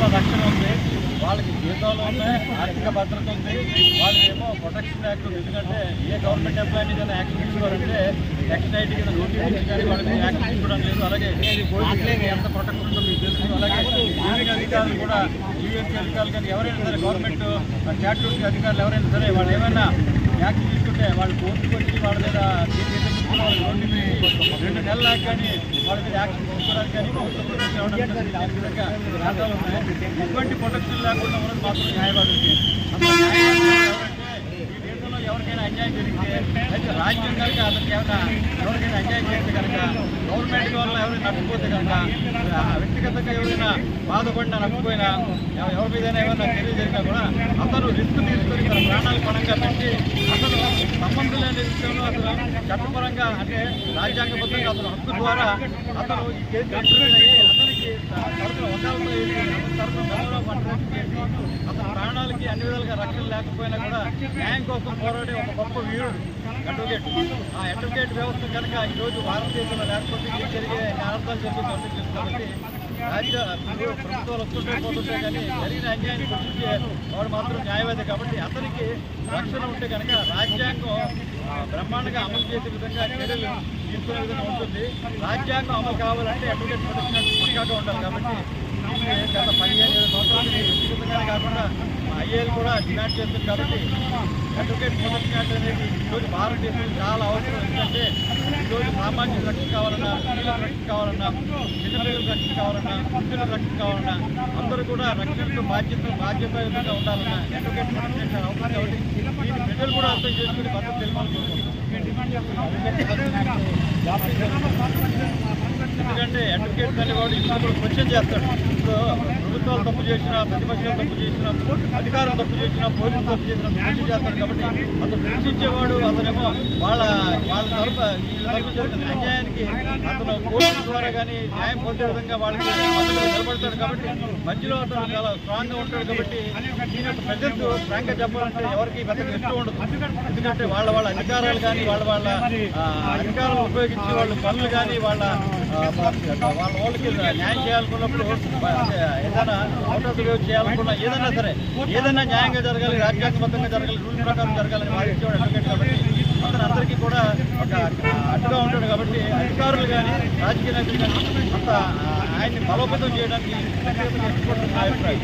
చాలా రక్షణ ఉంది, వాళ్ళకి జీతాలు ఉన్నాయి, ఆర్థిక భద్రత ఉంది, వాళ్ళకేమో ప్రొటెక్షన్ యాక్ట్ ఉంది. ఎందుకంటే ఏ గవర్నమెంట్ ఎంప్లాయీ మీద యాక్షన్ తీసుకోవాలంటే సెక్షన్ 8 కింద నోటీస్ ఇచ్చి కానీ వాళ్ళ మీద యాక్షన్ తీసుకోవడం లేదు. అలాగే ఎంత ప్రొటెక్షన్ ఉందో మీకు తెలుసు. అలాగే లీవింగ్ అధికారులు కూడా యూఎన్సీ అధికారులు కానీ ఎవరైనా సరే గవర్నమెంట్ స్టాట్యూటరీ అధికారులు ఎవరైనా సరే వాళ్ళు ఏమైనా యాక్షన్ తీసుకుంటే వాళ్ళు కోర్టుకు వచ్చి వాళ్ళ మీద రోడ్డు మీద 2 నెలలు కానీ వాళ్ళ మీద యాక్షన్ తీసుకోవడానికి కానీ ప్రభుత్వం ప్రొటెక్షన్ ఇవ్వడానికి విధంగా రాష్ట్రాలు ఉన్నాయి. ఎటువంటి ప్రొటెక్షన్ లేకుండా ఉన్నది మాత్రం న్యాయవాదులకి. ఈ దేశంలో ఎవరికైనా అన్యాయం జరిగితే అయితే రాజ్యం కనుక అతనికి ఎవరికైనా అన్యాయం చేస్తే కనుక గవర్నమెంట్ వల్ల ఎవరైనా నష్టపోతే కనుక వ్యక్తిగతంగా ఎవరైనా బాధపడినా నష్టపోయినా ఎవరి మీదైనా ఏమైనా చర్య జరిగినా కూడా అతను రిస్క్ తీసుకొని తన ప్రాణాలు పరంగా పెట్టి అతను సంబంధం లేని విషయంలో అతను చట్టపరంగా అంటే రాజ్యాంగబద్ధంగా అతను హక్కు ద్వారా అతను ఈ కేసు అతనికి అతని ప్రాణాలకి అన్ని విధాలుగా రక్షణ లేకపోయినా కూడా న్యాయం కోసం పోరాడే ఒక గొప్ప వీరుడు అడ్వకేట్. ఆ అడ్వకేట్ వ్యవస్థ కనుక ఈరోజు భారతదేశంలో లేకపోతే ఏం జరిగే అర్థాలు జరుగుతుంది కాబట్టి ప్రభుత్వాలు వస్తుంటే పోతుంటే కానీ జరిగిన అన్యాయాన్ని గుర్తించే వాడు మాత్రం న్యాయవాది. కాబట్టి అతనికి రక్షణ ఉంటే కనుక రాజ్యాంగం బ్రహ్మాండంగా అమలు చేసే విధంగా చర్యలు తీసుకునే విధంగా ఉంటుంది. రాజ్యాంగం అమలు కావాలంటే అడ్వకేట్ ప్రొటెక్షన్ పక్కాగా ఉండాలి. కాబట్టి గత 15 సంవత్సరాలు వ్యక్తిగతంగానే కాకుండా ఐఏఎల్ కూడా డిమాండ్ చేస్తుంది. కాబట్టి అడ్వకేట్ ప్రొటెక్షన్ యాక్ట్ అనేది ఈరోజు భారతదేశంలో చాలా అవసరం. ఎందుకంటే ఈరోజు సామాజిక రక్షణ కావాలన్నా, స్త్రీలకు రక్షణ కావాలన్నా, చిన్నపిల్లలకు రక్షణ కావాలన్నా, వృద్ధులకు రక్షణ కావాలన్నా అందరూ కూడా రక్షణతో బాధ్యతగా ఉండాలన్నా అడ్వకేట్ ప్రొటెక్షన్ అవసరం. కాబట్టి దీన్ని ప్రజలు కూడా అర్థం చేసుకుని భద్రత తెలియాలనుకుంటున్నాం. ఎందుకంటే అడ్వకేట్ అనేవాడు ఇప్పుడు కూడా క్వశ్చన్ చేస్తాడు. ఇప్పుడు ప్రభుత్వాలు తప్పు చేసినా, ప్రతిపక్షాలు తప్పు చేసినా, అధికారులు తప్పు చేసినా, పోలీసులు తప్పు చేసినా క్వశ్చన్ చేస్తాడు. కాబట్టి అతను ప్రశ్నించేవాడు అతనేమో వాళ్ళ తరఫు జరుగుతున్న అన్యాయానికి అతను కోర్టు ద్వారా కానీ న్యాయం పొందే విధంగా వాళ్ళకి నిలబడతాడు. కాబట్టి మధ్యలో అతను చాలా స్ట్రాంగ్గా ఉంటాడు. కాబట్టి దీని యొక్క ప్రజెంట్ ఫ్రాంక్గా చెప్పాలంటే ఎవరికి పెద్దగా ఇష్టం ఉండదు. ఎందుకంటే వాళ్ళ అధికారాలు కానీ వాళ్ళ అధికారాలు ఉపయోగించి వాళ్ళు పనులు కానీ వాళ్ళకి న్యాయం చేయాలనుకున్నప్పుడు ఏదైనా అవుట్ ఆఫ్ ది వే చేయాలనుకున్నా ఏదైనా న్యాయంగా జరగాలి, రాజ్యాంగబద్ధంగా జరగాలి, రూల్ ప్రకారం జరగాలని వాదించేవాడు అడ్వకేట్. కాబట్టి అతను అందరికీ కూడా ఒక అడ్డుగా ఉంటాడు. కాబట్టి అధికారులు కానీ రాజకీయ నాయకులు కానీ అంత ఆయన్ని బలోపేతం చేయడానికి నా అభిప్రాయం.